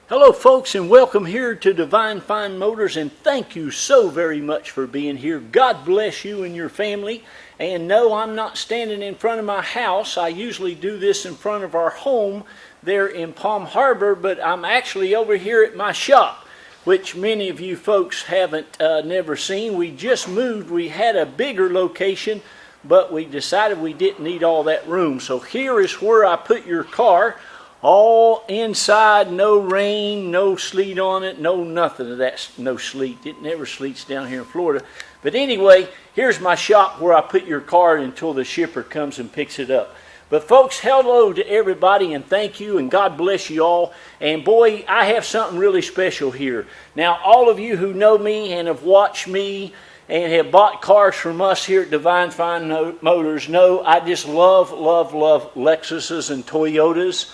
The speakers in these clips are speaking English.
Hello folks, and welcome here to Divine Fine Motors, and thank you so very much for being here. God bless you and your family. And no, I'm not standing in front of my house. I usually do this in front of our home there in Palm Harbor, but I'm actually over here at my shop, which many of you folks haven't never seen. We just moved. We had a bigger location, but we decided we didn't need all that room. So here is where I put your car. All inside, no rain, no sleet on it, no nothing of that, no sleet. It never sleets down here in Florida. But anyway, here's my shop where I put your car until the shipper comes and picks it up. But folks, hello to everybody, and thank you, and God bless you all. And boy, I have something really special here. Now, all of you who know me and have watched me and have bought cars from us here at Divine Fine Motors know I just love Lexuses and Toyotas.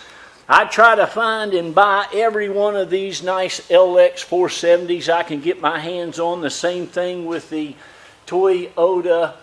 I try to find and buy every one of these nice LX470s I can get my hands on. The same thing with the Toyota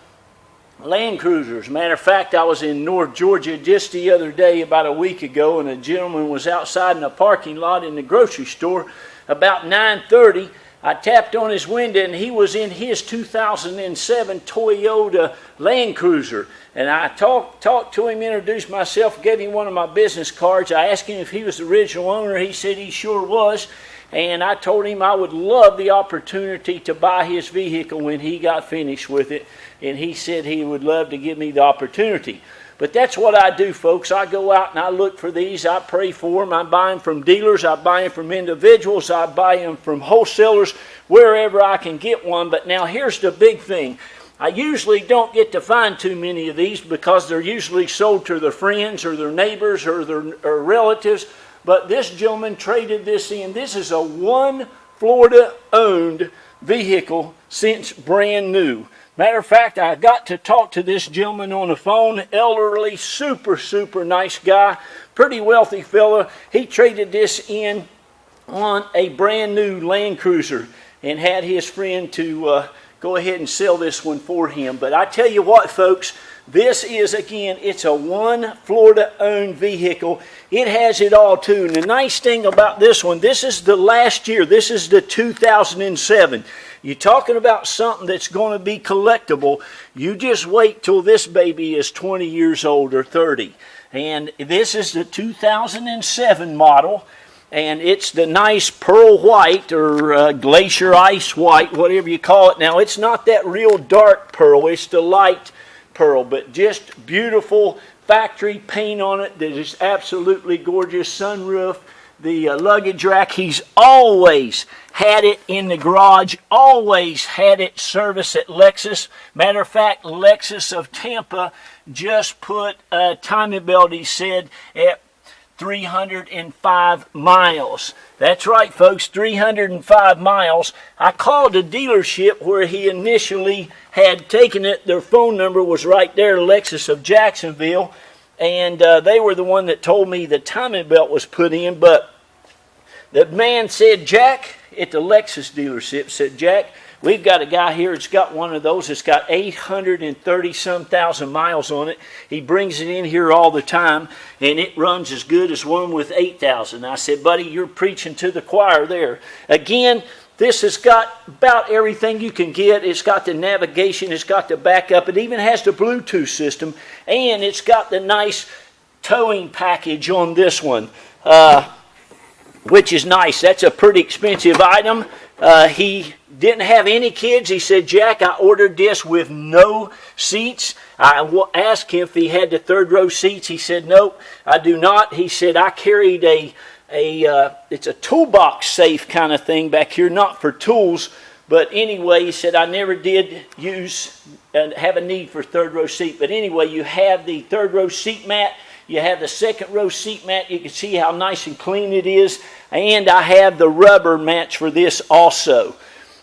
Land Cruisers. Matter of fact, I was in North Georgia just the other day, about a week ago, and a gentleman was outside in a parking lot in the grocery store about 9:30. I tapped on his window, and he was in his 2007 Toyota Land Cruiser. And I talked to him, introduced myself, gave him one of my business cards. I asked him if he was the original owner. He said he sure was. And I told him I would love the opportunity to buy his vehicle when he got finished with it. And he said he would love to give me the opportunity. But that's what I do, folks. I go out and I look for these. I pray for them. I buy them from dealers. I buy them from individuals. I buy them from wholesalers, wherever I can get one. But now here's the big thing. I usually don't get to find too many of these because they're usually sold to their friends or their neighbors or their relatives. But this gentleman traded this in. This is a one Florida-owned vehicle since brand new. Matter of fact, I got to talk to this gentleman on the phone, elderly, super nice guy, pretty wealthy fella. He traded this in on a brand new Land Cruiser and had his friend to go ahead and sell this one for him. But I tell you what, folks, this is, again, it's a one Florida-owned vehicle. It has it all, too. And the nice thing about this one, this is the last year. This is the 2007. You're talking about something that's going to be collectible. You just wait till this baby is 20 years old or 30. And this is the 2007 model. And it's the nice pearl white or glacier ice white, whatever you call it. Now, it's not that real dark pearl. It's the light pearl, but just beautiful factory paint on it that is absolutely gorgeous. Sunroof, the luggage rack. He's always had it in the garage, always had it serviced at Lexus. Matter of fact, Lexus of Tampa just put a timing belt, he said, at 305 miles. That's right, folks, 305 miles. I called the dealership where he initially had taken it. Their phone number was right there, Lexus of Jacksonville, and they were the one that told me the timing belt was put in. But the man said, Jack, at the Lexus dealership, said, Jack, we've got a guy here that's got one of those. It's got 830-some thousand miles on it. He brings it in here all the time, and it runs as good as one with 8,000. I said, buddy, you're preaching to the choir there. Again, this has got about everything you can get. It's got the navigation. It's got the backup. It even has the Bluetooth system, and it's got the nice towing package on this one, which is nice. That's a pretty expensive item. He didn't have any kids. He said, Jack, I ordered this with no seats. I asked him if he had the third row seats. He said, nope, I do not. He said, I carried it's a toolbox safe kind of thing back here, not for tools. But anyway, he said, I never did use and have a need for third row seat. But anyway, you have the third row seat mat. You have the second row seat mat. You can see how nice and clean it is. And I have the rubber mats for this also.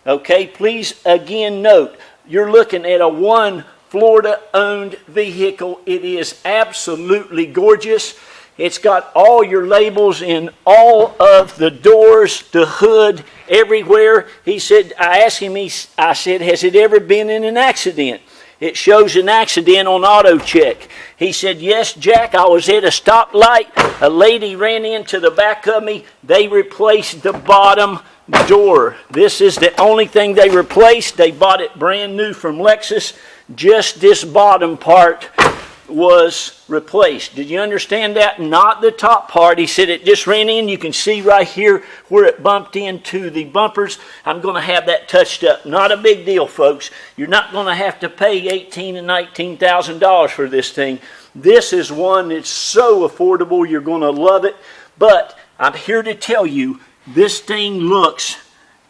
Okay, please again note, you're looking at a one Florida-owned vehicle. It is absolutely gorgeous. It's got all your labels in all of the doors, the hood, everywhere. He said, I asked him, I said, has it ever been in an accident? it shows an accident on auto check. He said, yes, Jack, I was at a stoplight. A lady ran into the back of me. They replaced the bottom door. This is the only thing they replaced. They bought it brand new from Lexus. Just this bottom part was replaced. Did you understand that? Not the top part. He said it just ran in. You can see right here where it bumped into the bumpers. I'm going to have that touched up. Not a big deal, folks. You're not going to have to pay $18,000 and $19,000 for this thing. This is one that's so affordable. You're going to love it. But I'm here to tell you, this thing looks,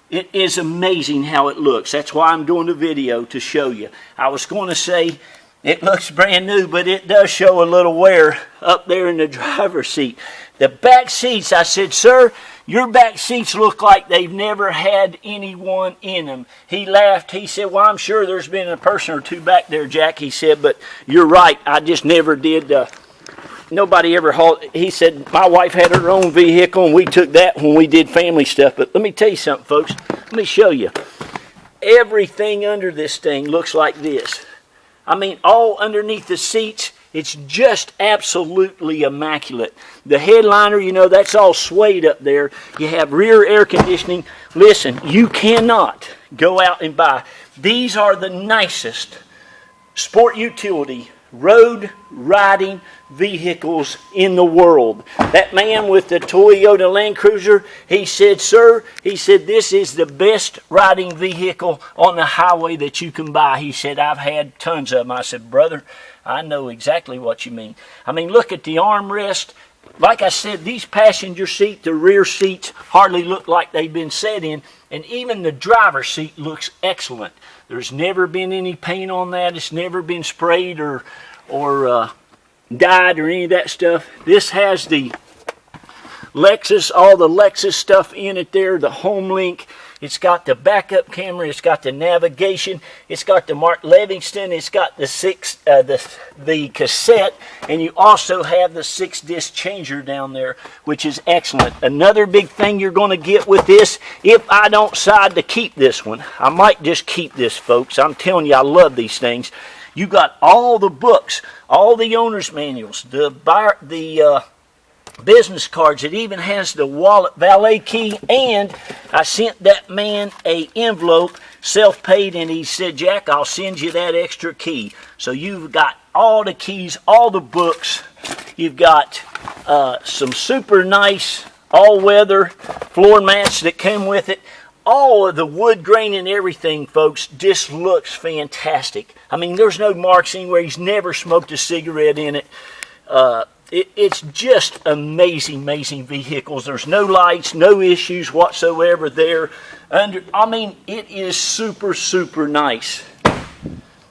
it is amazing how it looks. That's why I'm doing the video, to show you. I was going to say it looks brand new, but it does show a little wear up there in the driver's seat. The back seats, I said, sir, your back seats look like they've never had anyone in them. He laughed. He said, well, I'm sure there's been a person or two back there, Jack. He said, but you're right. I just never did. Nobody ever hauled. He said, my wife had her own vehicle, and we took that when we did family stuff. But let me tell you something, folks. Let me show you. Everything under this thing looks like this. I mean, all underneath the seats, it's just absolutely immaculate. The headliner, you know, that's all suede up there. You have rear air conditioning. Listen, you cannot go out and buy. These are the nicest sport utility road riding vehicles in the world. That man with the Toyota Land Cruiser, he said, sir, he said, this is the best riding vehicle on the highway that you can buy. He said, I've had tons of them. I said, brother, I know exactly what you mean. I mean, look at the armrest. Like I said, these passenger seat, the rear seats hardly look like they've been set in, and even the driver's seat looks excellent. There's never been any paint on that. It's never been sprayed or dyed or any of that stuff. This has the Lexus, all the Lexus stuff in it there, the home link. It's got the backup camera. It's got the navigation. It's got the Mark Livingston. It's got the cassette, and you also have the 6-disc changer down there, which is excellent. Another big thing you're going to get with this, if I don't decide to keep this one, I might just keep this, folks. I'm telling you, I love these things. You got all the books, all the owner's manuals, the business cards. It even has the wallet valet key, and I sent that man a envelope, self-paid, and he said, Jack, I'll send you that extra key. So you've got all the keys, all the books. You've got some super nice all-weather floor mats that come with it. All of the wood grain and everything, folks, just looks fantastic. I mean, there's no marks anywhere. He's never smoked a cigarette in it. It's just amazing, amazing vehicles. There's no lights, no issues whatsoever there. I mean, it is super, super nice,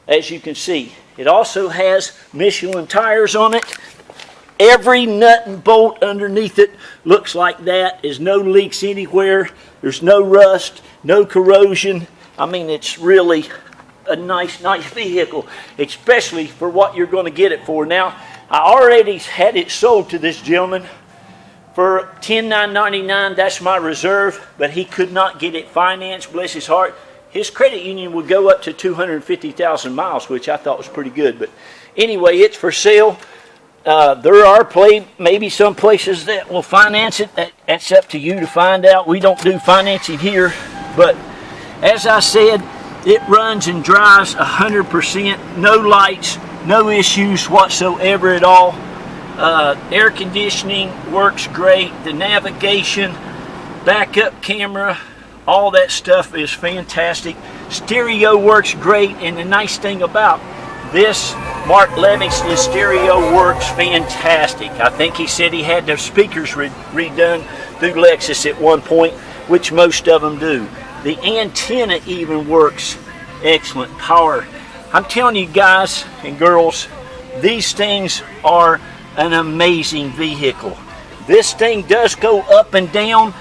as you can see. It also has Michelin tires on it. Every nut and bolt underneath it looks like that. There's no leaks anywhere. There's no rust, no corrosion. I mean, it's really a nice, nice vehicle, especially for what you're going to get it for. Now, I already had it sold to this gentleman for $10,999. That's my reserve, but he could not get it financed, bless his heart. His credit union would go up to 250,000 miles, which I thought was pretty good. But anyway, it's for sale. There are maybe some places that will finance it. That's up to you to find out. We don't do financing here. But as I said, it runs and drives 100%. No lights, no issues whatsoever at all. Air conditioning works great. The navigation, backup camera, all that stuff is fantastic. Stereo works great, and the nice thing about this Mark Livingston stereo works fantastic. I think he said he had the speakers redone through Lexus at one point, which most of them do. The antenna even works excellent. Power. I'm telling you guys and girls, these things are an amazing vehicle. This thing does go up and down.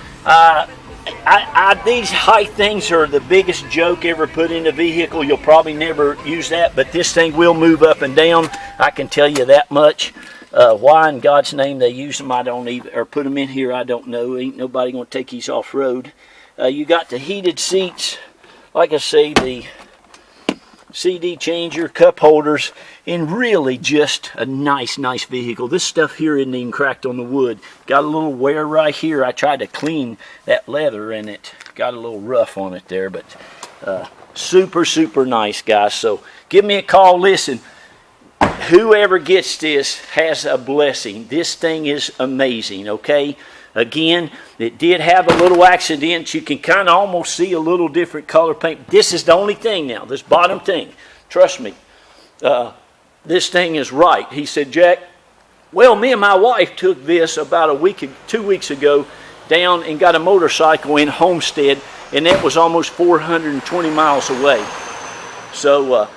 These height things are the biggest joke ever put in a vehicle. You'll probably never use that, but this thing will move up and down. I can tell you that much. Why in God's name they use them, I don't even, or put them in here, I don't know. Ain't nobody gonna take these off-road. You got the heated seats. Like I say, the CD changer, cup holders, and really just a nice vehicle. This stuff here isn't even cracked on the wood. Got a little wear right here. I tried to clean that leather and it got a little rough on it there, but super nice, guys. So give me a call. Listen, whoever gets this has a blessing. This thing is amazing, okay? Again, it did have a little accident. You can kind of almost see a little different color paint. This is the only thing now, this bottom thing. Trust me, this thing is right. He said, Jack, well, me and my wife took this about 2 weeks ago down and got a motorcycle in Homestead, and that was almost 420 miles away. So,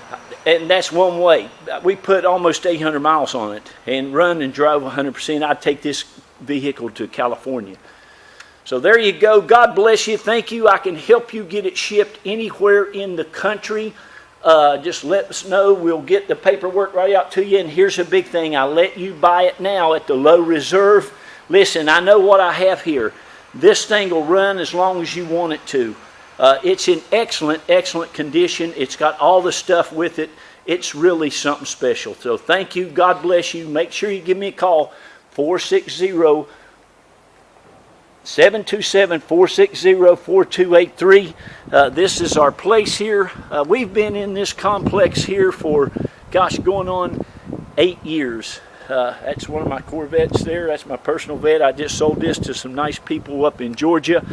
and that's one way. We put almost 800 miles on it and run and drove 100%. I'd take this vehicle to California. So there you go. God bless you. Thank you. I can help you get it shipped anywhere in the country. Just let us know. We'll get the paperwork right out to you. And here's a big thing. I let you buy it now at the low reserve. Listen, I know what I have here. This thing will run as long as you want it to. It's in excellent condition. It's got all the stuff with it. It's really something special. So thank you. God bless you. Make sure you give me a call. 727-460-4283. This is our place here. We've been in this complex here for, gosh, going on 8 years. That's one of my Corvettes there. That's my personal vet. I just sold this to some nice people up in Georgia.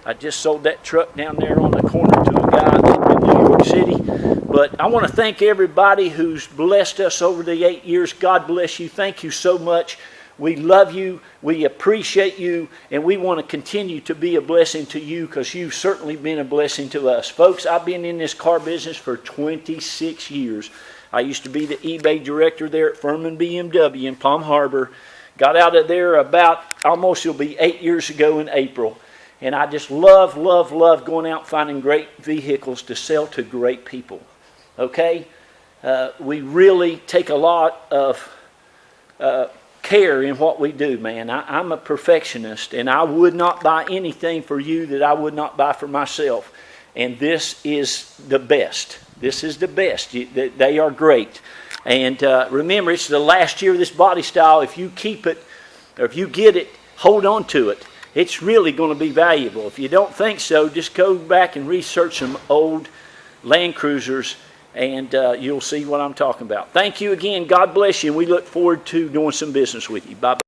I just sold that truck down there on the corner to a guy in New York City. But I want to thank everybody who's blessed us over the 8 years. God bless you. Thank you so much. We love you, we appreciate you, and we want to continue to be a blessing to you because you've certainly been a blessing to us. Folks, I've been in this car business for 26 years. I used to be the eBay director there at Furman BMW in Palm Harbor. Got out of there about, almost it'll be 8 years ago in April. And I just love going out finding great vehicles to sell to great people. Okay? We really take a lot of care in what we do, man. I'm a perfectionist, and I would not buy anything for you that I would not buy for myself. And this is the best. This is the best. They are great. And remember, it's the last year of this body style. If you keep it, or if you get it, hold on to it. It's really going to be valuable. If you don't think so, just go back and research some old Land Cruisers, and you'll see what I'm talking about. Thank you again. God bless you, and we look forward to doing some business with you. Bye-bye.